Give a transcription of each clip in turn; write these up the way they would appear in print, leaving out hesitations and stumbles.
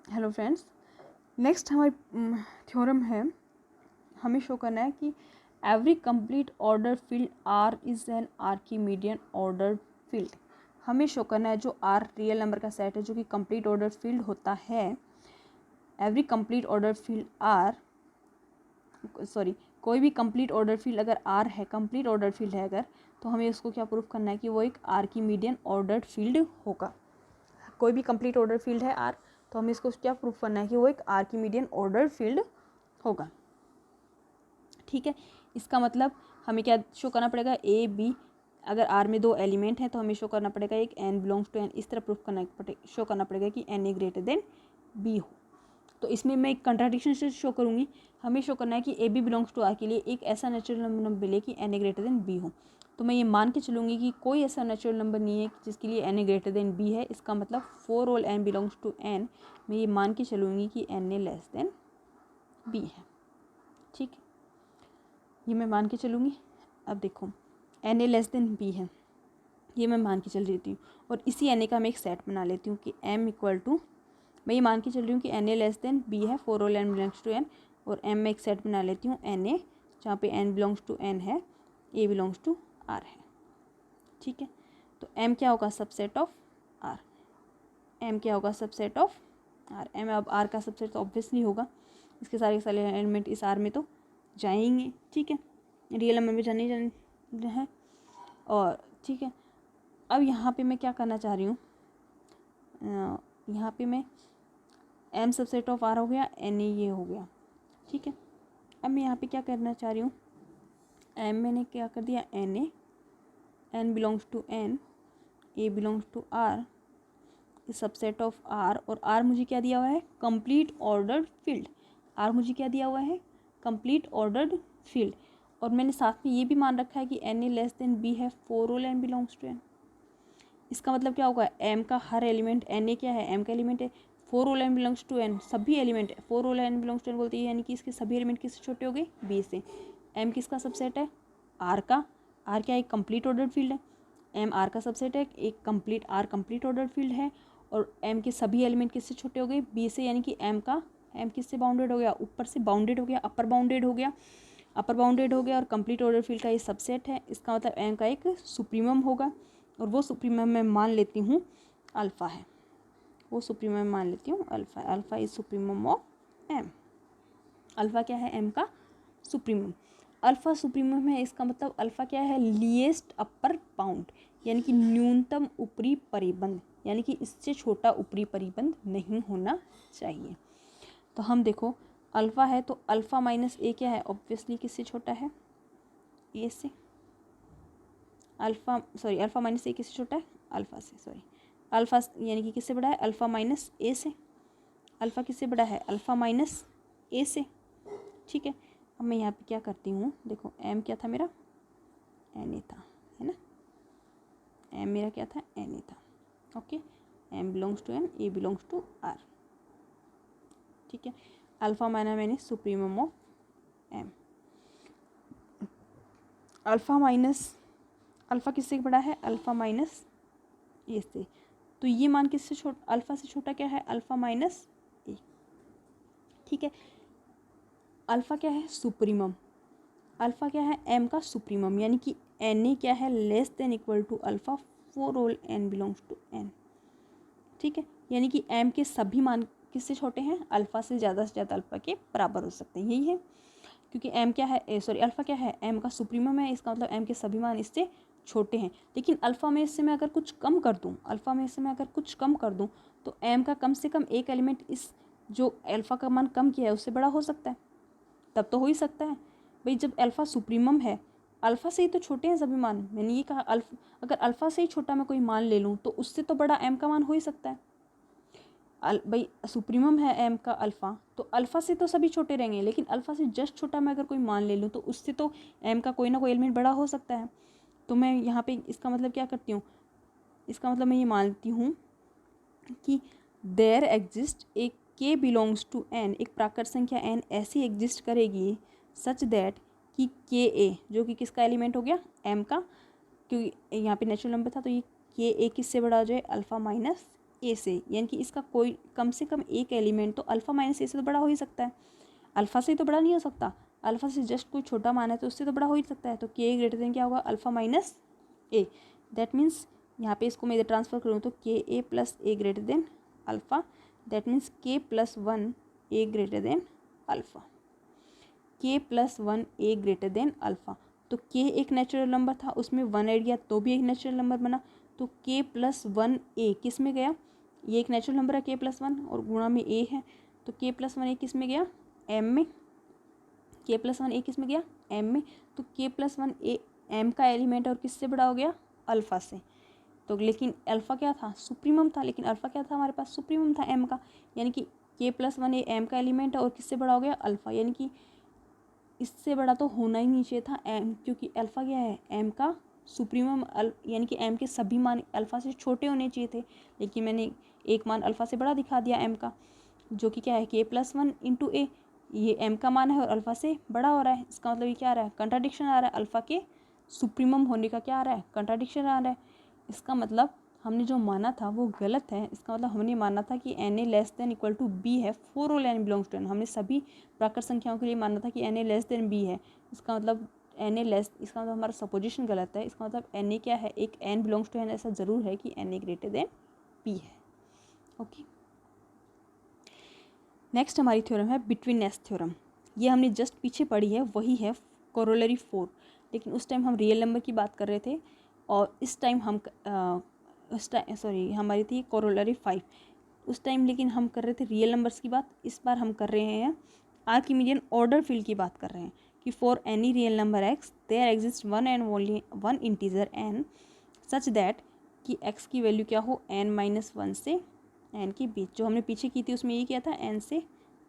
Hello friends, next हमारी theorem है, हमें शो करना है कि every complete order field R is an Archimedean order field. हमें शो करना है जो आर रियल नंबर का सेट है जो कि कंप्लीट ऑर्डर फील्ड होता है। Every complete order field R कोई भी कंप्लीट ऑर्डर फील्ड अगर आर है, कंप्लीट ऑर्डर फील्ड है अगर, तो हमें उसको क्या प्रूफ करना है कि वो एक आर्किमीडियन ऑर्डर फील्ड होगा। कोई भी कंप्लीट ऑर्डर फील्ड है आर, तो हमें इसको क्या प्रूफ करना है कि वो एक आर्किमीडियन ऑर्डर फील्ड होगा। ठीक है, इसका मतलब हमें क्या शो करना पड़ेगा, ए बी, अगर आर में दो एलिमेंट हैं तो हमें शो करना पड़ेगा एक एन बिलोंग्स टू एन, इस तरह प्रूफ करना शो करना पड़ेगा कि n a greater than b हो। तो इसमें मैं एक कंट्राडिक्शन से शो करूँगी। हमें शो करना है कि a b belongs to R के लिए एक ऐसा नेचुरल नंबर मिले कि n a greater than b हो। तो मैं ये मान के चलूँगी कि कोई ऐसा नेचुरल नंबर नहीं है जिसके लिए n a greater than b है। इसका मतलब for all n belongs to N, मैं ये मान के चलूँगी कि n a less than b है। ठीक है, ये मैं मान के चलूँगी। अब देखो, n a less than b है, ये मैं मान के चल रही हूँ, और इसी एन ए का मैं एक सेट बना लेती हूँ कि एम इक्वल टू, मैं ये मान के चल रही हूँ कि n a less than b है for all n belongs to N, और एम में एक सेट बना लेती हूँ एन ए, जहाँ पे एन बिलोंग्स टू एन है, ए बिलोंग्स टू आर है। ठीक है, तो एम क्या होगा, सबसेट ऑफ आर। एम क्या होगा, सबसेट ऑफ आर। एम अब आर का सबसेट तो ऑब्वियसली होगा, इसके सारे एलिमेंट इस आर में तो जाएंगे। ठीक है, रियल नंबर में जाने हैं। और ठीक है, अब यहाँ पे मैं क्या करना चाह रही हूँ, यहाँ पे मैं एम सबसेट ऑफ आर हो गया, एन ए ये हो गया। ठीक है, अब मैं यहाँ पे क्या करना चाह रही हूँ, एम मैंने क्या कर दिया, n a, n belongs to N, a belongs to R, subset of R, और आर मुझे क्या दिया हुआ है, कंप्लीट ऑर्डर्ड फील्ड। आर मुझे क्या दिया हुआ है, कंप्लीट ऑर्डर्ड फील्ड। और मैंने साथ में ये भी मान रखा है कि n a less than b है for all n belongs to N. इसका मतलब क्या होगा, एम का हर एलिमेंट, एन ए क्या है, एम का एलिमेंट है, for all n belongs to N, सभी एलिमेंट है, for all n belongs to N बोलते हैं, यानी कि इसके सभी एलिमेंट किससे छोटे हो गए, बी से। एम किसका सबसेट है, आर का। आर क्या एक कंप्लीट ऑर्डर्ड फील्ड है, एम आर का सबसेट है, एक complete R complete ordered field है, और एम के सभी एलिमेंट किससे छोटे हो गए, बी से, यानी कि एम का, एम किससे बाउंडेड हो गया, ऊपर से बाउंडेड हो गया, अपर बाउंडेड हो गया, अपर बाउंडेड हो गया, और कंप्लीट ऑर्डर फील्ड का ये सबसेट है। इसका मतलब एम का एक सुप्रीमम होगा, और वो सुप्रीमम मैं मान लेती हूँ अल्फ़ा है, वो सुप्रीमम मान लेती हूँ अल्फ़ा है। Alpha is supremum of M. Alpha क्या है, एम का सुप्रीमम। अल्फ़ा सुप्रीमम है, इसका मतलब अल्फ़ा क्या है, लीएस्ट अपर बाउंड, यानी कि न्यूनतम ऊपरी परिबंध, यानी कि इससे छोटा ऊपरी परिबंध नहीं होना चाहिए। तो हम देखो, अल्फ़ा है तो अल्फ़ा माइनस ए क्या है, ऑब्वियसली किससे छोटा है, ए से। अल्फ़ा माइनस ए किससे छोटा है, अल्फ़ा से, अल्फ़ा यानी कि किससे बड़ा है, अल्फ़ा माइनस ए से। अल्फ़ा किससे बड़ा है, अल्फ़ा माइनस ए से। ठीक है, अब मैं यहाँ पे क्या करती हूँ, देखो एम क्या था मेरा, एन ए था, है ना, एम मेरा क्या था, एन ए था। Okay, M belongs to N, a belongs to R. ठीक है, अल्फ़ा माना मैंने supremum of M. Alpha minus, alpha किससे बड़ा है, अल्फ़ा माइनस ए से। तो ये मान किससे छोटा, अल्फ़ा से छोटा क्या है, अल्फ़ा माइनस ए। ठीक है, अल्फ़ा क्या है, सुप्रीमम। अल्फ़ा क्या है, एम का सुप्रीमम, यानी कि एन ए क्या है, less than equal to alpha for all n belongs to N. ठीक है, यानी कि एम के सभी मान किससे छोटे हैं, अल्फ़ा से ज़्यादा अल्फ़ा के बराबर हो सकते हैं, यही है। क्योंकि एम क्या है, अल्फ़ा क्या है, एम का सुप्रीमम है, इसका मतलब एम के सभी मान इससे छोटे हैं। लेकिन अल्फ़ा में इससे मैं अगर कुछ कम कर दूँ, अल्फ़ा में इससे मैं अगर कुछ कम कर दूँ, तो एम का कम से कम एक एलिमेंट इस जो अल्फ़ा का मान कम किया है उससे बड़ा हो सकता है, तब तो हो ही सकता है भाई, जब अल्फ़ा सुप्रीमम है, अल्फ़ा से ही तो छोटे हैं सभी मान। मैंने ये कहा अगर अल्फ़ा से ही छोटा मैं कोई मान ले लूँ तो उससे तो बड़ा एम का मान हो ही सकता है। भाई सुप्रीमम है एम का अल्फ़ा, तो अल्फ़ा से तो सभी छोटे रहेंगे, लेकिन अल्फ़ा से जस्ट छोटा मैं अगर कोई मान ले लूँ तो उससे तो एम का कोई ना कोई एलिमेंट बड़ा हो सकता है। तो मैं यहाँ पे इसका मतलब क्या करती हूँ, इसका मतलब मैं ये मानती हूँ कि देयर एग्जिस्ट एक के बिलोंग्स टू एन, एक प्राकृत संख्या एन ऐसी एग्जिस्ट करेगी सच दैट कि के ए, जो कि किसका एलिमेंट हो गया, एम का, क्योंकि यहाँ पे नेचुरल नंबर था, तो ये के ए किससे बड़ा हो जाए, अल्फ़ा माइनस ए से, यानी कि इसका कोई कम से कम एक एलिमेंट तो अल्फ़ा माइनस ए से तो बड़ा हो ही सकता है। अल्फ़ा से तो बड़ा नहीं हो सकता, अल्फ़ा से जस्ट कोई छोटा मान है तो उससे तो बड़ा हो ही सकता है। तो के ग्रेटर देन क्या होगा, alpha minus a. That means यहाँ पे इसको मैं इधर ट्रांसफ़र करूँ तो k a plus a greater than alpha. That means k plus one a greater than alpha, k plus one a greater than alpha. तो के एक नेचुरल नंबर था, उसमें वन ऐड किया तो भी एक नेचुरल नंबर बना। तो के प्लस वन ए किस में गया, ये एक नेचुरल नंबर है के प्लस वन और गुणा में ए है, तो के प्लस वन ए किस में गया, एम में। के प्लस वन ए किस में गया, एम में। तो के प्लस वन ए एम का एलिमेंट और किससे बड़ा हो गया, अल्फ़ा से। तो लेकिन अल्फ़ा क्या था, सुप्रीमम था, लेकिन अल्फ़ा क्या था हमारे पास, सुप्रीमम था एम का। यानी कि के प्लस वन ए एम का एलिमेंट है और किससे बड़ा हो गया, अल्फ़ा। यानी कि इससे बड़ा तो होना ही नहीं चाहिए था एम, क्योंकि अल्फ़ा क्या है, एम का सुप्रीमम यानी कि एम के सभी मान अल्फ़ा से छोटे होने चाहिए थे, लेकिन मैंने एक मान अल्फ़ा से बड़ा दिखा दिया एम का, जो कि क्या है के प्लस वन इंटू ए। ये एम का मान है और अल्फ़ा से बड़ा हो रहा है, इसका मतलब ये क्या आ रहा है, कंट्राडिक्शन आ रहा है। अल्फ़ा के सुप्रीमम होने का क्या आ रहा है, कंट्राडिक्शन आ रहा है। इसका मतलब हमने जो माना था वो गलत है। इसका मतलब हमने माना था कि n a less than equal to b है for all n belongs to N. हमने सभी प्राकृत संख्याओं के लिए माना था कि n a less than b है। इसका मतलब एन ए लेस, इसका मतलब हमारा सपोजिशन गलत है। इसका मतलब एन ए क्या है, एक एन बिलोंग्स टू एन ऐसा ज़रूर है कि n a greater than b है। ओके, नेक्स्ट हमारी थ्योरम है बिटवीनेस थ्योरम। ये हमने जस्ट पीछे पढ़ी है, वही है कोरोलरी 4, लेकिन उस टाइम हम रियल नंबर की बात कर रहे थे और इस टाइम हम हमारी थी कोरोलरी 5 उस टाइम, लेकिन हम कर रहे थे रियल नंबर्स की बात। इस बार हम कर रहे हैं आर्किमिडियन ऑर्डर फील्ड की बात कर रहे हैं कि for any real number x there exist one and only one integer n such that कि एक्स की वैल्यू क्या हो, एन माइनस वन से एन के बीच। जो हमने पीछे की थी उसमें ये किया था एन से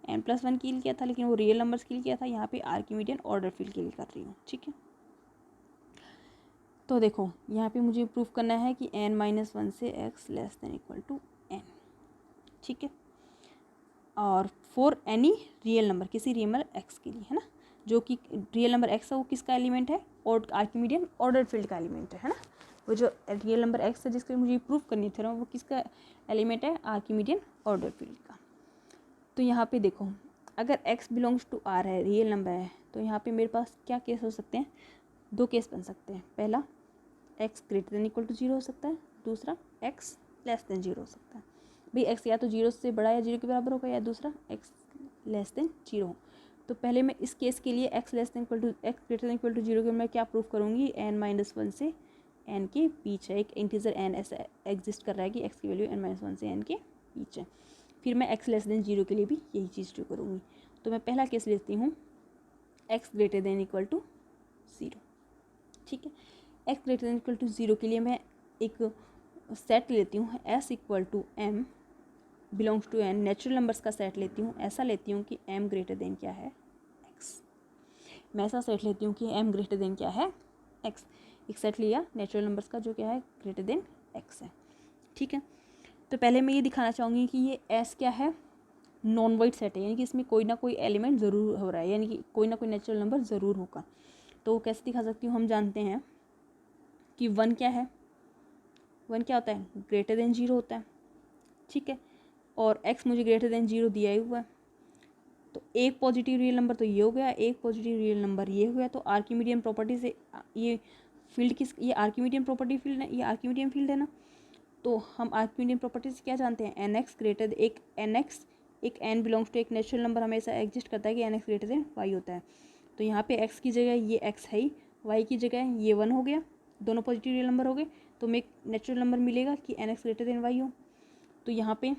एन प्लस वन के लिए किया था, लेकिन वो रियल नंबर्स के लिए किया था। यहाँ पे आर्किमिडियन ऑर्डर फील्ड के लिए कर रही हूँ, ठीक है। तो देखो यहाँ पे मुझे प्रूफ करना है कि एन माइनस वन से x less than equal to N, ठीक है। और फॉर एनी रियल नंबर, किसी रियल नंबर एक्स के लिए, है ना, जो कि रियल नंबर एक्स है वो किसका एलिमेंट है, और आर्किमिडियन ऑर्डर फील्ड का एलिमेंट है ना। वो जो रियल नंबर एक्स है जिसके मुझे प्रूफ करनी थी वो किसका एलिमेंट है, आर्किमिडियन ऑर्डर फील्ड का। तो यहाँ पे देखो अगर x बिलोंग्स टू r है, रियल नंबर है, तो यहाँ पे मेरे पास क्या केस हो सकते हैं, दो केस बन सकते हैं। पहला x greater than equal to 0 हो सकता है, दूसरा x लेस देन 0 हो सकता है। भाई x या तो 0 से बड़ा या 0 के बराबर होगा, या दूसरा x लेस देन 0 हो। तो पहले मैं इस केस के लिए x less than equal to x greater than equal to 0 के मैं क्या प्रूफ करूँगी, n माइनस वन से n के बीच है, एक इंटीजर n ऐसा एग्जिस्ट कर रहा है कि x की वैल्यू n माइनस वन से n के बीच है। फिर मैं x लेस देन 0 के लिए भी यही चीज़ जो करूँगी। तो मैं पहला केस लेती हूँ x greater than equal to 0, ठीक है। x greater than equal to 0 के लिए मैं एक सेट लेती हूँ s equal to m belongs to n, natural numbers का सेट लेती हूँ। ऐसा लेती हूँ कि m ग्रेटर देन क्या है, x। मैं ऐसा सेट लेती हूँ कि m ग्रेटर देन क्या है, x। एक सेट लिया नेचुरल नंबर्स का जो क्या है, ग्रेटर देन x है, ठीक है। तो पहले मैं ये दिखाना चाहूँगी कि ये S क्या है, नॉन वाइड सेट है, यानी कि इसमें कोई ना कोई एलिमेंट ज़रूर हो रहा है, यानी कि कोई ना कोई नेचुरल नंबर ज़रूर होगा। तो वो कैसे दिखा सकती हूँ, हम जानते हैं कि वन क्या है, वन क्या होता है, ग्रेटर देन 0 होता है, ठीक है। और x मुझे ग्रेटर देन 0 दिया ही हुआ है, तो एक पॉजिटिव रियल नंबर तो ये हो गया, एक पॉजिटिव रियल नंबर ये हो गया। तो आर्किमिडियन प्रॉपर्टी से ये फील्ड किस, ये आर्किमिडियन प्रॉपर्टी फील्ड है, ये आर्किमिडियन फील्ड है ना। तो हम आर्किमिडियन प्रॉपर्टी से क्या जानते हैं, एन एक्स ग्रेटर एक एन एक्स, एक एन बिलोंग्स टू एक नेचुरल नंबर हमेशा एग्जिस्ट करता है कि n x greater than y होता है। तो यहाँ पे एक्स की जगह ये एक्स है ही, वाई की जगह ये वन हो गया, दोनों पॉजिटिव रियल नंबर हो गए। तो हमें एक नेचुरल नंबर मिलेगा कि n x greater than y हो। तो यहाँ पे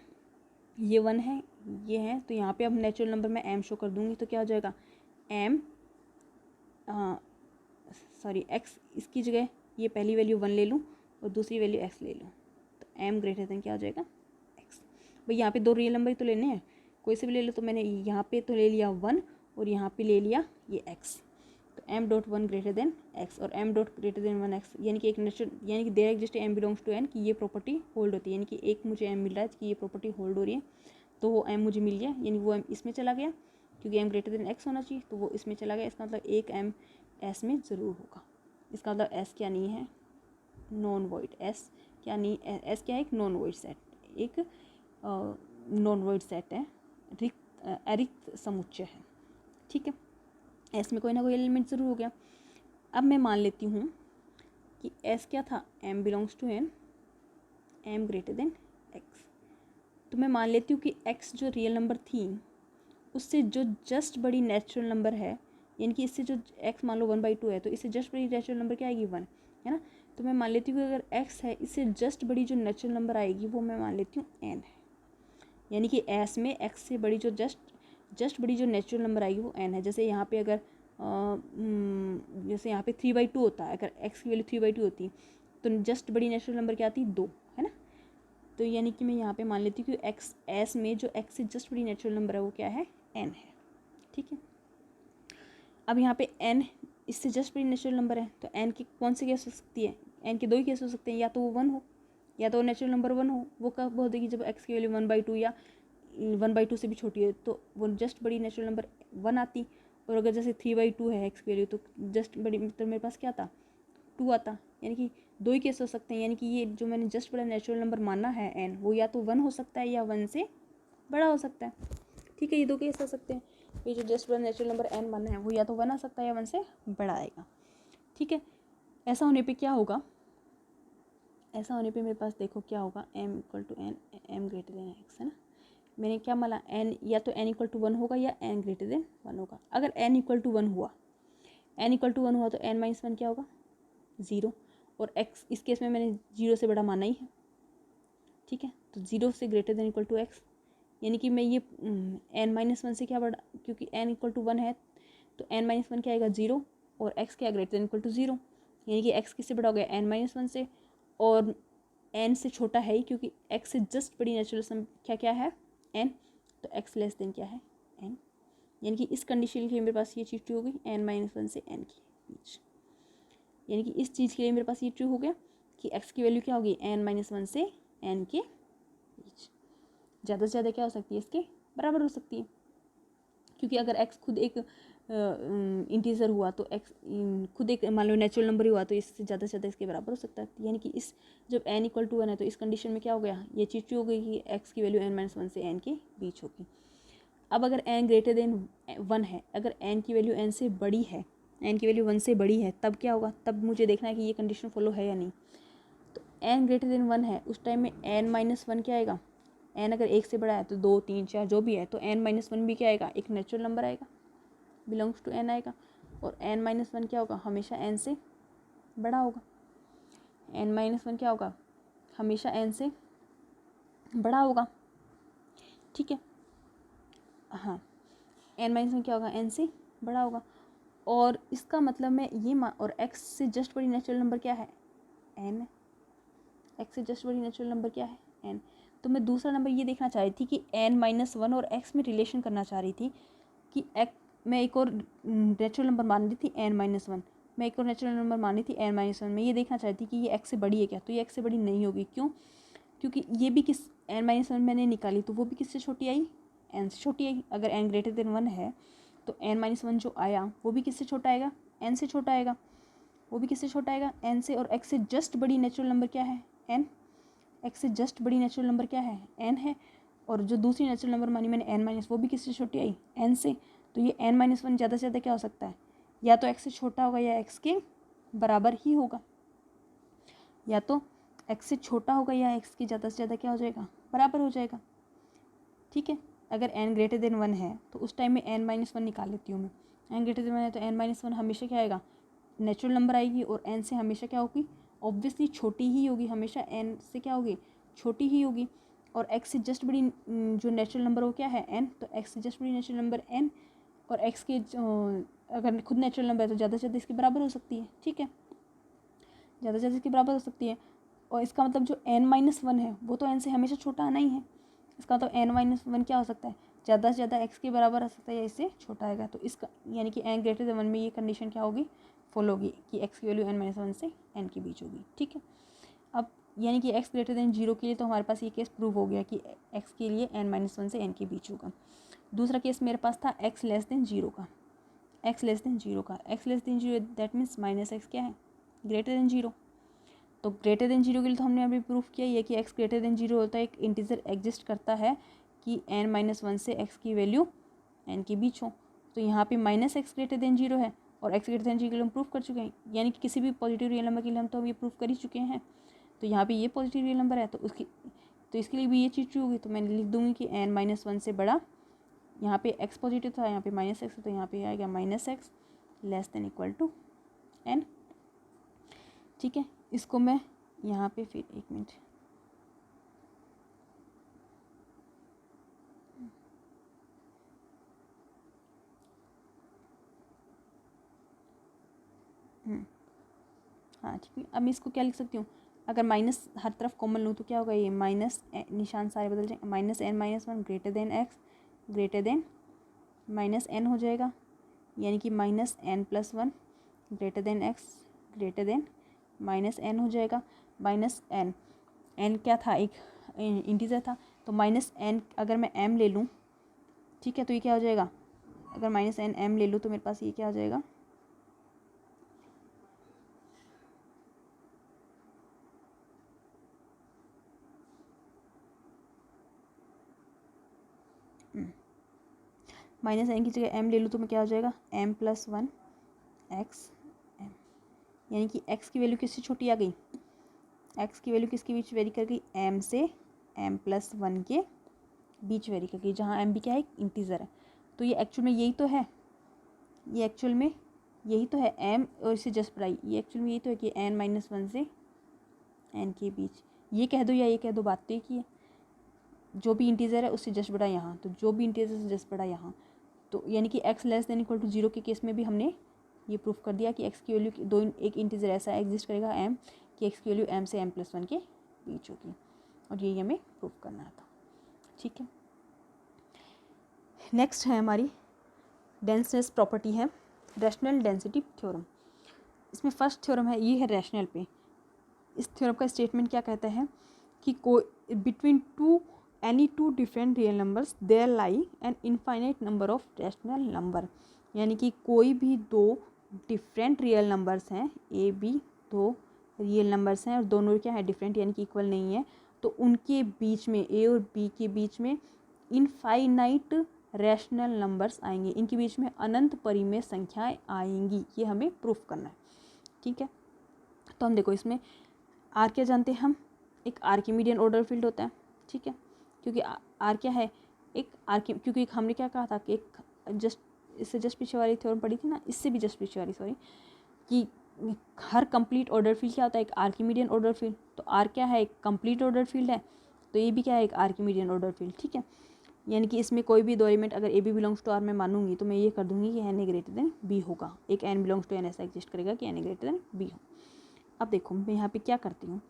ये वन है, ये है, तो यहाँ पे अब नेचुरल नंबर में एम शो कर दूँगी, तो क्या हो जाएगा एम, सॉरी एक्स, इसकी जगह ये पहली वैल्यू वन ले लूँ और दूसरी वैल्यू एक्स ले लूँ, तो एम ग्रेटर देन क्या हो जाएगा, एक्स। भाई यहाँ पे दो रियल नंबर ही तो लेने हैं, कोई से भी ले लो। तो मैंने यहाँ पे तो ले लिया वन और यहाँ पे ले लिया ये एक्स, तो m dot one greater than x और m dot greater than one x, यानी कि एक नेचुरल, यानी कि there exist m belongs to N, कि ये प्रॉपर्टी होल्ड होती है, यानी कि एक मुझे एम मिल रहा है कि ये प्रॉपर्टी होल्ड हो रही है। तो वो एम मुझे मिल गया, यानी वो एम इसमें चला गया, क्योंकि एम ग्रेटर देन एक्स होना चाहिए, तो वो इसमें चला गया। इसका मतलब एक एम एस में ज़रूर होगा। इसका मतलब एस क्या नहीं है, नॉन वॉइड। एस क्या नहीं, एस क्या है, एक नॉन वॉइड सेट, एक नॉन वॉइड सेट है, अरिक्त समुच्चय है, ठीक है। एस में कोई ना कोई एलिमेंट ज़रूर हो गया। अब मैं मान लेती हूँ कि एस क्या था, m belongs to n, m greater than x. तो मैं मान लेती हूँ कि एक्स जो रियल नंबर थी उससे जो जस्ट बड़ी नेचुरल नंबर है, यानी कि इससे जो एक्स मान लो 1/2 है, तो इससे जस्ट बड़ी नेचुरल नंबर क्या आएगी, 1, है ना। तो मैं मान लेती हूँ कि अगर एक्स है, इससे जस्ट बड़ी जो नेचुरल नंबर आएगी वो मैं मान लेती हूँ एन है, यानी कि एस में एक्स से बड़ी जो जस्ट बड़ी जो नेचुरल नंबर आएगी वो एन है। जैसे यहाँ पे अगर जैसे यहाँ पे 3/2 होता है, अगर एक्स की वैल्यू 3/2 होती तो जस्ट बड़ी नेचुरल नंबर क्या आती, 2, है ना। तो यानी कि मैं यहाँ पे मान लेती हूँ कि एक्स एस में जो एक्स से जस्ट बड़ी नेचुरल नंबर है वो क्या है, एन है, ठीक है। अब यहाँ पे एन इससे जस्ट बड़ी नेचुरल नंबर है, तो एन की कौन सी केस हो सकती है, एन के 2 ही केस हो सकते हैं, या तो वो 1 हो या तो नेचुरल नंबर 1 हो। वो कब हो देगी, जब एक्स की वैल्यू 1/2 या 1/2 से भी छोटी है, तो वो जस्ट बड़ी नेचुरल नंबर 1 आती। और अगर जैसे 3/2 है एक्स की वैल्यू, तो जस्ट बड़ी मतलब मेरे पास क्या आता, 2 आता। यानी कि 2 ही केस हो सकते हैं, यानी कि ये जो मैंने जस्ट बड़ा नेचुरल नंबर माना है एन, वो या तो 1 हो सकता है या 1 से बड़ा हो सकता है, ठीक है। ये 2 केस हो सकते हैं। ये जो जस्ट बड़ा नेचुरल नंबर एन माना है वो या तो 1 आ सकता है या 1 से बड़ा आएगा, ठीक है। ऐसा होने पे क्या होगा, ऐसा होने पे मेरे पास देखो क्या होगा, m equal to n, m greater than x, है ना। मैंने क्या माना, एन या तो एन इक्वल टू 1 होगा या एन ग्रेटर देन 1 होगा। अगर एन इक्वल टू 1 हुआ, एन इक्वल टू 1 हुआ तो एन माइनस 1 क्या होगा, 0। और एक्स इस केस में मैंने 0 से बड़ा माना ही है, ठीक है। तो 0 से greater than equal to x, यानी कि मैं ये एन माइनस 1 से क्या बड़ा, क्योंकि एन इक्वल टू 1 है तो एन माइनस 1 क्या आएगा, 0, और एक्स क्या ग्रेटर देन इक्वल टू 0, यानी कि एक्स किससे बड़ा हो गया, एन माइनस 1 से, और एन से छोटा है ही, क्योंकि एक्स से जस्ट बड़ी नेचुरल संख्या क्या है, एन। तो एक्स लेस देन क्या है, एन। यानी कि इस कंडीशन के लिए मेरे पास ये चीज़ ट्रू हो गई, एन माइनस 1 से एन के बीच। यानी कि इस चीज़ के लिए मेरे पास ये ट्रू हो गया कि एक्स की वैल्यू क्या होगी, एन माइनस 1 से एन के बीच। ज़्यादा से ज़्यादा क्या हो सकती है, इसके बराबर हो सकती है, क्योंकि अगर एक्स खुद एक इंटीजर हुआ तो एक्स खुद एक मान लो नेचुरल नंबर ही हुआ तो इससे ज़्यादा से ज़्यादा इसके बराबर हो सकता है। यानी कि इस जब एन इक्वल टू 1 है तो इस कंडीशन में क्या हो गया, ये चीज़ हो गई कि एक्स की वैल्यू एन माइनस 1 से एन के बीच होगी। अब अगर एन ग्रेटर देन 1 है, अगर एन की वैल्यू एन से बड़ी है, एन की वैल्यू 1 से बड़ी है, तब क्या होगा, तब मुझे देखना है कि ये कंडीशन फॉलो है या नहीं। तो एन ग्रेटर देन 1 है, उस टाइम में एन माइनस 1 क्या आएगा, एन अगर 1 से बड़ा है तो 2, 3, 4 जो भी है, तो एन माइनस 1 भी क्या आएगा, एक नेचुरल नंबर आएगा, बिलोंग्स टू एन आएगा। और एन माइनस 1 क्या होगा, हमेशा एन से बड़ा होगा। एन माइनस 1 क्या होगा, हमेशा एन से बड़ा होगा, ठीक है। हाँ, एन माइनस 1 क्या होगा, एन से बड़ा होगा। और इसका मतलब मैं ये और एक्स से जस्ट बड़ी नेचुरल नंबर क्या है, एन है। एक्स से जस्ट बड़ी नेचुरल नंबर क्या है, एन। तो मैं दूसरा नंबर ये देखना चाह रही थी कि एन माइनस 1 और एक्स में रिलेशन करना चाह रही थी कि मैं एक और नेचुरल नंबर मान रही थी एन माइनस 1, मैं एक और नेचुरल नंबर मानी थी एन माइनस 1, मैं ये देखना चाहती थी कि ये एक्स से बड़ी है क्या, तो ये एक्स से बड़ी नहीं होगी। क्यों, क्योंकि ये भी किस एन माइनस 1 मैंने निकाली तो वो भी किससे छोटी आई, एन से छोटी आई। अगर एन ग्रेटर देन 1 है तो एन माइनस 1 जो आया वो भी किससे छोटा आएगा, एन से छोटा आएगा, वो भी किससे छोटा आएगा, एन से। और एक्स से जस्ट बड़ी नेचुरल नंबर क्या है, एन। एक्स से जस्ट बड़ी नेचुरल नंबर क्या है, एन है। और जो दूसरी नेचुरल नंबर मानी मैंने एन माइनस, वो भी किससे छोटी आई, एन से। तो ये एन माइनस 1 ज़्यादा से ज़्यादा क्या हो सकता है, या तो एक्स से छोटा होगा या एक्स के बराबर ही होगा, या तो एक्स से छोटा होगा या एक्स की ज़्यादा से ज़्यादा क्या हो जाएगा, बराबर हो जाएगा, ठीक है। अगर एन ग्रेटर देन 1 है तो उस टाइम में एन माइनस 1 निकाल लेती हूँ मैं। एन ग्रेटर देन 1 है तो एन माइनस 1 हमेशा क्या आएगा, नेचुरल नंबर आएगी, और एन से हमेशा क्या होगी, ऑब्वियसली छोटी ही होगी, हमेशा एन से क्या होगी, छोटी ही होगी। और एक्स से जस्ट बड़ी जो नेचुरल नंबर वो क्या है, एन। तो एक्स से जस्ट बड़ी नेचुरल नंबर एन, और एक्स के अगर खुद नेचुरल नंबर है तो ज़्यादा से ज़्यादा इसके बराबर हो सकती है, ठीक है, ज़्यादा से ज़्यादा इसके बराबर हो सकती है। और इसका मतलब जो एन माइनस 1 है वो तो एन से हमेशा छोटा आना ही है। इसका मतलब एन माइनस 1 क्या हो सकता है, ज़्यादा से ज़्यादा एक्स के बराबर आ सकता है या इससे छोटा आएगा। तो इसका यानी कि एन ग्रेटर देन 1 में ये कंडीशन क्या होगी, फॉलो होगी कि एक्स की वैल्यू एन माइनस 1 से एन के बीच होगी, ठीक है। अब यानी कि एक्स ग्रेटर देन 0 के लिए तो हमारे पास ये केस प्रूव हो गया कि एक्स के लिए एन माइनस 1 से एन के बीच होगा। दूसरा केस मेरे पास था एक्स लेस देन 0 का, एक्स लेस देन 0 का, x less then 0 that means minus x क्या है, ग्रेटर देन 0। तो ग्रेटर देन जीरो के लिए तो हमने अभी प्रूफ किया ये कि एक्स ग्रेटर देन जीरो होता है, एक इंटीजर एग्जिस्ट करता है कि n-1 से एक्स की वैल्यू n के बीच हो। तो यहाँ पे minus x greater than zero है और एक्स ग्रेटर देन जीरो के लिए हम प्रूफ कर चुके हैं, यानी कि किसी भी पॉजिटिव रियल नंबर के लिए हम तो ये प्रूफ कर ही चुके हैं। तो यहाँ पे ये पॉजिटिव रियल नंबर है तो इसके लिए भी ये चीज़ ट्रू होगी। तो मैं लिख दूँगी कि n-1 से बड़ा, यहाँ पे x पॉजिटिव था, यहाँ पे माइनस एक्स, तो यहाँ पे आएगा minus x less than equal to n। ठीक है, इसको मैं यहाँ पे फिर एक मिनट हाँ ठीक है। अब मैं इसको क्या लिख सकती हूँ, अगर माइनस हर तरफ कॉमन लूँ तो क्या होगा, ये माइनस निशान सारे बदल जाएंगे, -n-1 greater than x greater then -n हो जाएगा, यानी कि -n+1 greater than x greater then -n हो जाएगा। -n क्या था, एक इंटीजर था, तो -n अगर मैं m ले लूँ, ठीक है, तो ये क्या हो जाएगा, अगर -n m ले लूँ तो मेरे पास ये क्या हो जाएगा, -n की जगह m ले लूँ तो मैं क्या हो जाएगा, m+1 x m, यानी कि x की वैल्यू किससे छोटी आ गई, x की वैल्यू किसके बीच वेरी कर गई, m से m+1 के बीच वेरी कर गई, जहाँ m भी क्या है, एक इंटीजर है। तो ये एक्चुअल में यही तो है, ये एक्चुअल में यही तो है m और इसे जस्ट बढ़ाई, ये एक्चुअल में यही तो है कि n-1 से n के बीच, ये कह दो या ये कह दो, बात तो एक ही है। जो भी इंटीजर है उससे जस्ट बढ़ा यहाँ, तो जो भी इंटीजर से जस्ट बढ़ा यहाँ, तो यानी कि x less than equal to 0 के केस में भी हमने ये प्रूफ कर दिया कि x की वैल्यू एक इंटीजर ऐसा एग्जिस्ट करेगा m कि x की वैल्यू m से m+1 के बीच होगी, और यही हमें प्रूफ करना था। ठीक है, नेक्स्ट है हमारी डेंसनेस प्रॉपर्टी है रैशनल डेंसिटी थ्योरम। इसमें फर्स्ट थ्योरम है, ये है रैशनल पे। इस थ्योरम का स्टेटमेंट क्या कहता है कि कोई between any two different real numbers there lie an infinite number of rational number, यानी कि कोई भी दो डिफरेंट रियल नंबर्स हैं, ए बी दो रियल नंबर्स हैं और दोनों क्या है, डिफरेंट यानी कि इक्वल नहीं है, तो उनके बीच में, ए और बी के बीच में इनफाइनाइट रैशनल नंबर्स आएंगे, इनके बीच में अनंत परिमेय संख्याएं आएंगी, ये हमें प्रूफ करना है। ठीक है, तो हम देखो इसमें आर क्या जानते हैं हम, एक आर्किमीडियन ऑर्डर फील्ड होता है। ठीक है, क्योंकि आर क्या है, एक क्योंकि हमने क्या कहा था कि एक इससे जस्ट पीछे वाली थ्योरम पढ़ी थी ना, इससे भी जस्ट पीछे वाली सॉरी, कि हर कंप्लीट ऑर्डर फील्ड क्या होता है, एक आर्किमीडियन ऑर्डर फील्ड। तो आर क्या है, एक कंप्लीट ऑर्डर फील्ड है, तो ये भी क्या है, एक आर्किमीडियन ऑर्डर फील्ड। ठीक है, यानी कि इसमें कोई भी दो एलिमेंट अगर a b belongs to r में मानूंगी तो मैं ये कर दूंगी कि n a greater than b होगा, एक एन बिलोंग्स टू एन ऐसा एग्जिस्ट करेगा कि n a greater than b हो। अब देखो मैं यहाँ पे क्या करती हूँ,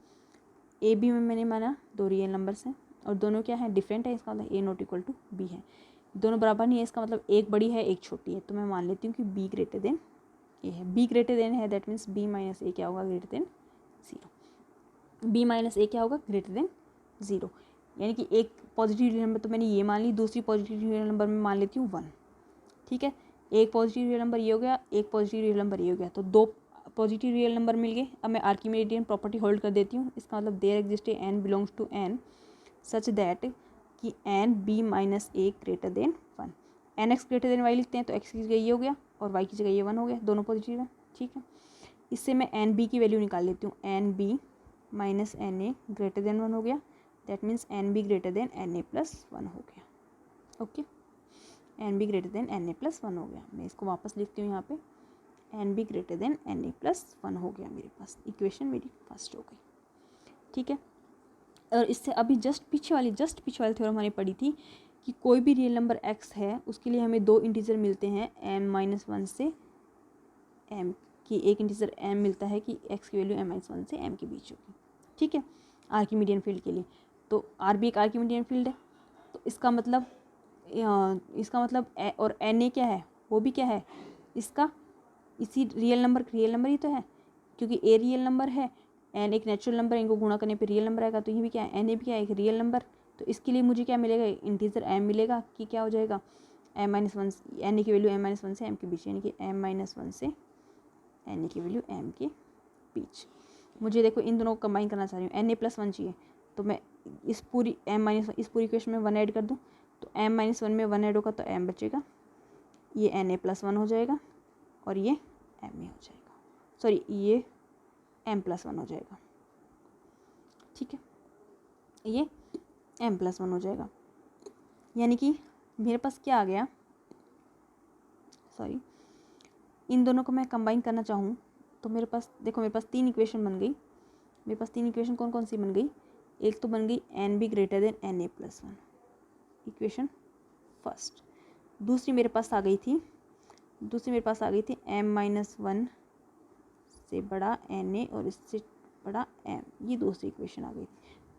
ए बी में मैंने माना दो रियल नंबर्स हैं और दोनों क्या है, डिफरेंट है, इसका मतलब ए नॉट इक्वल टू बी है, दोनों बराबर नहीं है, इसका मतलब एक बड़ी है एक छोटी है, तो मैं मान लेती हूँ कि बी ग्रेटर देन ए है। बी ग्रेटर देन है, दैट मीन्स बी माइनस ए क्या होगा, ग्रेटर देन 0। बी माइनस ए क्या होगा, ग्रेटर देन 0, यानी कि एक पॉजिटिव रियल नंबर तो मैंने ये मान ली, दूसरी पॉजिटिव रियल नंबर में मान लेती हूँ 1। ठीक है, एक पॉजिटिव रियल नंबर ये हो गया, एक पॉजिटिव रियल नंबर ये हो गया, तो दो पॉजिटिव रियल नंबर मिल गए। अब मैं आर्किमीडियन प्रॉपर्टी होल्ड कर देती हूँ, इसका मतलब there exist n belongs to N such that कि n b minus a greater than 1। N x greater than y लिखते हैं, तो एक्स की जगह ये हो गया और वाई की जगह ये 1 हो गया, दोनों पॉजिटिव है। ठीक है, इससे मैं एन बी की वैल्यू निकाल लेती हूँ, n b minus n a greater than 1 हो गया, that means n b greater than n a plus 1 हो गया। Okay, n b greater than n a plus 1 हो गया। मैं इसको वापस लिखती हूँ यहाँ पे, n b greater than n a plus 1 हो गया, मेरे पास इक्वेशन मेरी फर्स्ट हो गई। ठीक है, और इससे अभी जस्ट पीछे वाली थ्योरम हमने पढ़ी थी कि कोई भी रियल नंबर x है उसके लिए हमें दो इंटीजर मिलते हैं m-1 से m की, एक इंटीजर m मिलता है कि x की वैल्यू m-1 से m के बीच होगी। ठीक है, आर्किमीडियन फील्ड के लिए, तो r भी एक आर्किमीडियन फील्ड है, तो इसका मतलब और na क्या है, वो भी क्या है इसका, इसी रियल नंबर ही तो है, क्योंकि a रियल नंबर है, n एक नेचुरल नंबर है, इनको गुणा करने पे रियल नंबर आएगा, तो ये भी क्या है, n भी क्या है, एक रियल नंबर। तो इसके लिए मुझे क्या मिलेगा, इंटीजर m मिलेगा कि क्या हो जाएगा, m-1 n की वैल्यू m-1 से m के बीच, यानी कि m-1 से n की वैल्यू m के बीच। मुझे देखो इन दोनों को कंबाइन करना चाह रही हूँ, Na+1 चाहिए, तो मैं इस पूरी इस पूरी इक्वेशन में 1 ऐड कर दूँ, तो m-1 में 1 ऐड होगा तो m बचेगा, ये Na+1 हो जाएगा और ये m हो जाएगा, सॉरी ये m+1 हो जाएगा, ठीक है, ये m+1 हो जाएगा। यानी कि मेरे पास क्या आ गया, सॉरी इन दोनों को मैं कंबाइन करना चाहूँ तो मेरे पास देखो, मेरे पास 3 इक्वेशन बन गई। मेरे पास 3 इक्वेशन कौन कौन सी बन गई, एक तो बन गई NB greater than Na+1, equation first. दूसरी मेरे पास आ गई थी m-1 से बड़ा Na और इससे बड़ा m, ये दूसरी इक्वेशन आ गई।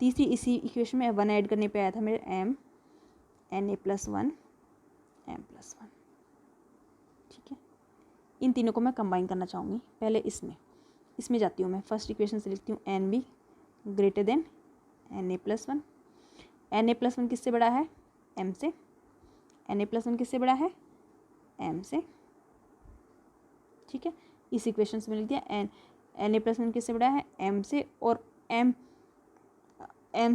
तीसरी इसी इक्वेशन में 1 ऐड करने पे आया था मेरे Na+1 m+1, ठीक है। इन तीनों को मैं कंबाइन करना चाहूँगी। पहले इसमें जाती हूँ मैं, फर्स्ट इक्वेशन से लिखती हूँ NB greater than Na+1। Na+1 किससे बड़ा है, m से। Na+1 किससे बड़ा है, m से, ठीक है। इस इक्वेशन से मिल दिया Na+1 किससे बड़ा है, m से, और m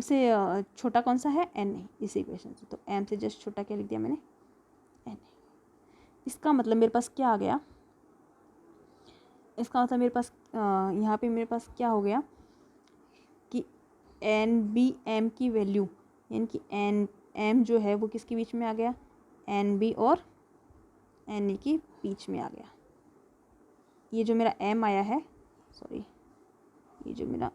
से छोटा कौन सा है, Na, इस इक्वेशन से। तो m से जस्ट छोटा क्या लिख दिया मैंने, Na। इसका मतलब मेरे पास क्या आ गया, इसका मतलब मेरे पास यहाँ पे मेरे पास क्या हो गया कि NB m की वैल्यू, यानी कि m जो है वो किसके बीच में आ गया, NB और Na के बीच में आ गया। ये जो मेरा m आया है, सॉरी ये जो मेरा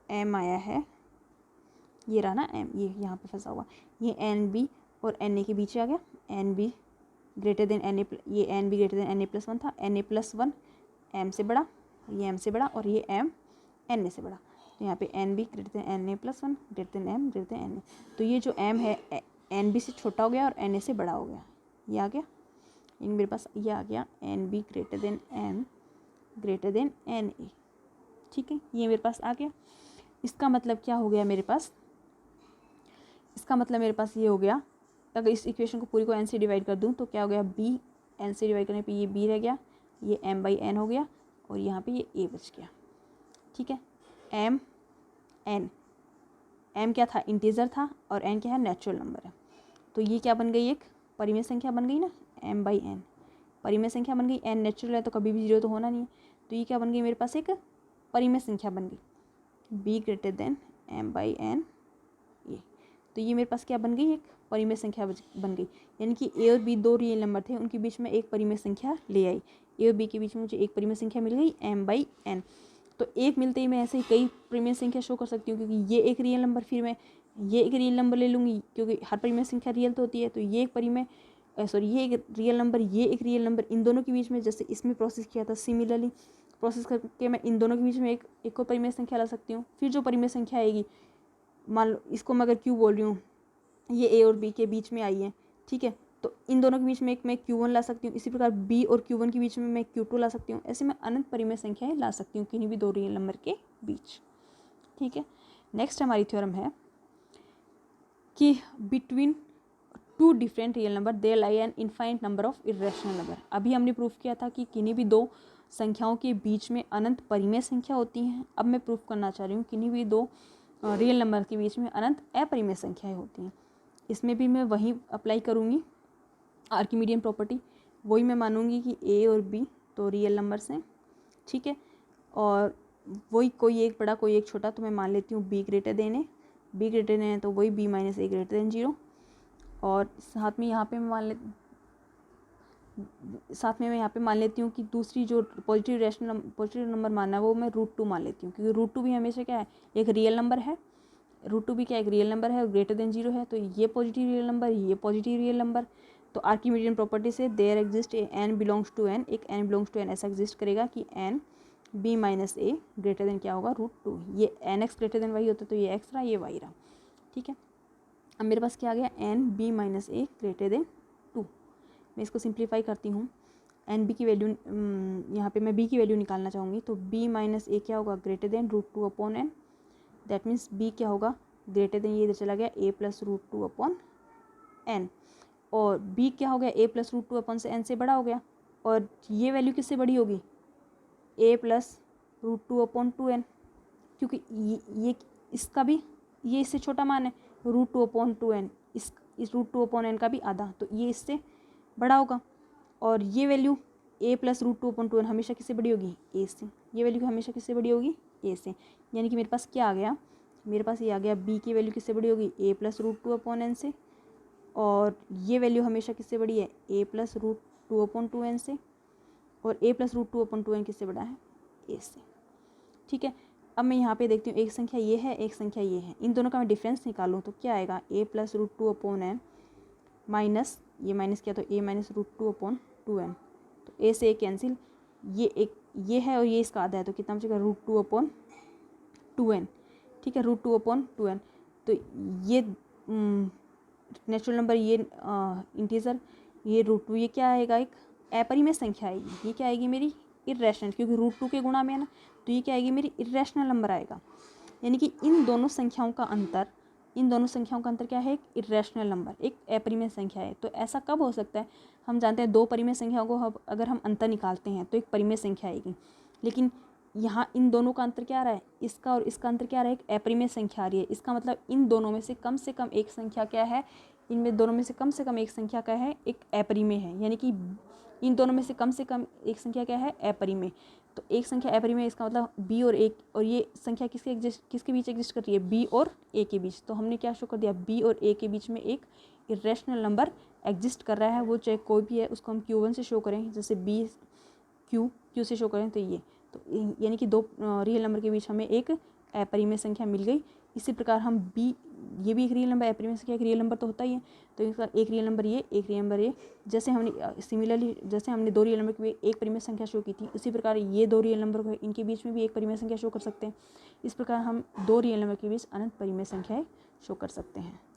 m आया है, ये रहा ना m, ये यहाँ पे फंसा हुआ, ये NB और Na के बीच आ गया। NB ग्रेटर देन Na, ये NB ग्रेटर देन Na+1 था, Na+1 m से बड़ा, ये m से बड़ा, और ये m Na से बड़ा। तो यहाँ पे NB greater than Na+1 greater than m greater than Na, तो ये जो m है NB से छोटा हो गया और Na से बड़ा हो गया, ये आ गया। इन मेरे पास ये आ गया NB greater than m greater than Na, ठीक है, ये मेरे पास आ गया। इसका मतलब क्या हो गया मेरे पास, इसका मतलब मेरे पास ये हो गया, अगर इस इक्वेशन को पूरी को n से डिवाइड कर दूं तो क्या हो गया, b, n से डिवाइड करने पे ये b रह गया, ये m/n हो गया, और यहाँ पे ये a बच गया, ठीक है। m क्या था, इंटीजर था, और n क्या है, नेचुरल नंबर है। तो ये क्या बन गई, एक परिमेय संख्या बन गई ना, m/n परिमेय संख्या बन गई। n नेचुरल है तो कभी भी 0 तो होना नहीं है, तो ये क्या बन गई मेरे पास, एक परिमेय संख्या बन गई, b ग्रेटर देन m/n ये। तो ये मेरे पास क्या बन गई, एक परिमेय संख्या बन गई। यानी कि a और b दो रियल नंबर थे, उनके बीच में एक परिमेय संख्या ले आई, a और b के बीच में मुझे एक परिमेय संख्या मिल गई m/n। तो एक मिलते ही मैं ऐसे ही कई परिमेय संख्या शो कर सकती हूँ, क्योंकि ये एक रियल नंबर, फिर मैं ये एक रियल नंबर ले लूँगी, क्योंकि हर परिमेय संख्या रियल तो होती है। तो ये एक परिमेय, सॉरी ये एक रियल नंबर, ये एक रियल नंबर, इन दोनों के बीच में जैसे इसमें प्रोसेस किया था, सिमिलरली प्रोसेस करके मैं इन दोनों के बीच में एक और परिमेय संख्या ला सकती हूँ। फिर जो परिमेय संख्या आएगी, मान लो इसको मैं अगर क्यू बोल रही हूँ, ये a और b के बीच में आई है, ठीक है, तो इन दोनों के बीच में एक मैं q1 ला सकती हूँ। इसी प्रकार b और q1 के बीच में मैं q2 ला सकती हूँ। ऐसे मैं अनंत परिमेय संख्याएं ला सकती हूँ किन्हीं भी दो रियल नंबर के बीच, ठीक है। नेक्स्ट हमारी थ्योरम है कि between two different real number there lie an infinite number of irrational number. अभी हमने प्रूफ किया था कि किन्हीं भी दो संख्याओं के बीच में अनंत परिमेय संख्या होती हैं। अब मैं प्रूफ करना चाह रही हूँ किन्हीं भी दो रियल नंबर के बीच में अनंत अपरिमेय संख्याएं होती हैं। इसमें भी मैं वही अप्लाई करूँगी, आर्किमिडियन प्रॉपर्टी, वही मैं मानूंगी कि a और b तो रियल नंबर्स हैं, ठीक है, और वही कोई एक बड़ा कोई एक छोटा, तो मैं मान लेती हूँ b greater than a, b greater than है तो वही b minus a greater then 0, और साथ में यहाँ पे मैं यहाँ पे मान लेती हूँ कि दूसरी जो पॉजिटिव नंबर मानना है वो मैं √2 मान लेती हूँ, क्योंकि √2 भी हमेशा क्या है, एक रियल नंबर है। √2 भी क्या एक रियल नंबर है और ग्रेटर देन 0 है, तो ये पॉजिटिव रियल नंबर, ये पॉजिटिव रियल नंबर। तो आर्किमिडियन प्रॉपर्टी से there exist n belongs to n, एक n बिलोंग्स टू n ऐसा एग्जिस्ट करेगा कि n b minus a greater than क्या होगा, √2। ये nx ग्रेटर देन y होता है, तो ये x रहा, ये y रहा, ठीक है। अब मेरे पास क्या आ गया, n b minus a greater then 2। मैं इसको सिंप्लीफाई करती हूँ, एन बी की वैल्यू, यहाँ पे मैं b की वैल्यू निकालना चाहूँगी, तो b माइनस a क्या होगा, greater than √2 upon n। That means b क्या होगा, ग्रेटर देन, ये इधर चला गया a प्लस √2 अपॉन n, और b क्या हो गया, a प्लस √2 अपॉन से n से बड़ा हो गया, और ये वैल्यू किससे बड़ी होगी, a प्लस √2/2n, क्योंकि ये इसका भी ये इससे छोटा मान है, √2/2n, इस √2/n का भी आधा, तो ये इससे बड़ा होगा। और ये वैल्यू a प्लस √2/2n हमेशा किससे बड़ी होगी, a से। ये वैल्यू हमेशा किससे बड़ी होगी, a से। यानी कि मेरे पास क्या आ गया, मेरे पास ये आ गया b की वैल्यू किससे बड़ी होगी, a प्लस √2/n से। और ये वैल्यू हमेशा किससे बड़ी है, a प्लस √2/2n से। और a प्लस √2/2n किससे बड़ा है, a से। ठीक है, अब मैं यहाँ पे देखती हूँ एक संख्या ये है, एक संख्या ये है, इन दोनों का मैं डिफरेंस निकालूँ तो क्या आएगा, a प्लस √2/n माइनस ये माइनस किया तो a माइनस √2/2n, तो a से a कैंसिल, ये एक ये है और ये इसका आधा है, तो कितना बचेगा √2/2n। ठीक है, √2/2n, तो ये नेचुरल नंबर, ये इंटीजर, ये √2, ये क्या आएगा, एक अपरिमेय संख्या आएगी। ये क्या आएगी मेरी, इर्रेशनल, क्योंकि √2 के गुणा में है ना, तो ये क्या आएगी मेरी, इर्रेशनल नंबर आएगा। यानी कि इन दोनों संख्याओं का अंतर क्या है, एक इर्रेशनल नंबर, एक अपरिमेय संख्या है। तो ऐसा कब हो सकता है, हम जानते हैं दो परिमेय संख्याओं को अगर हम अंतर निकालते हैं तो एक परिमेय संख्या आएगी, लेकिन यहाँ इन दोनों का अंतर क्या आ रहा है, इसका और इसका अंतर क्या आ रहा है, एक अपरिमेय संख्या आ रही है। इसका मतलब इन दोनों में से कम एक संख्या क्या है, इनमें दोनों में से कम एक संख्या क्या है, एक अपरिमेय है। यानी कि इन दोनों में से कम एक संख्या क्या है, अपरिमेय। तो एक संख्या अपरिमेय, इसका मतलब b और a, और ये संख्या किसके बीच एग्जिस्ट कर रही है, b और a के बीच। तो हमने क्या शो कर दिया, b और a के बीच में एक इरेशनल नंबर एग्जिस्ट कर रहा है, वो चाहे कोई भी है, उसको हम q1 से शो करें, जैसे b q से शो करें, तो ये तो यानी कि दो रियल नंबर के बीच हमें एक अपरिमेय संख्या मिल गई। इसी प्रकार हम b, ये भी एक रियल नंबर, अपरिमेय संख्या एक रियल नंबर तो होता ही है, तो इसका एक रियल नंबर ये, एक रियल नंबर ये। जैसे हमने सिमिलरली जैसे हमने दो रियल नंबर के एक परिमेय संख्या शो की थी, उसी प्रकार ये दो रियल नंबर को इनके बीच में भी एक परिमेय संख्या शो कर सकते हैं। इस प्रकार हम दो रियल नंबर के बीच अनंत परिमेय संख्याएं शो कर सकते हैं।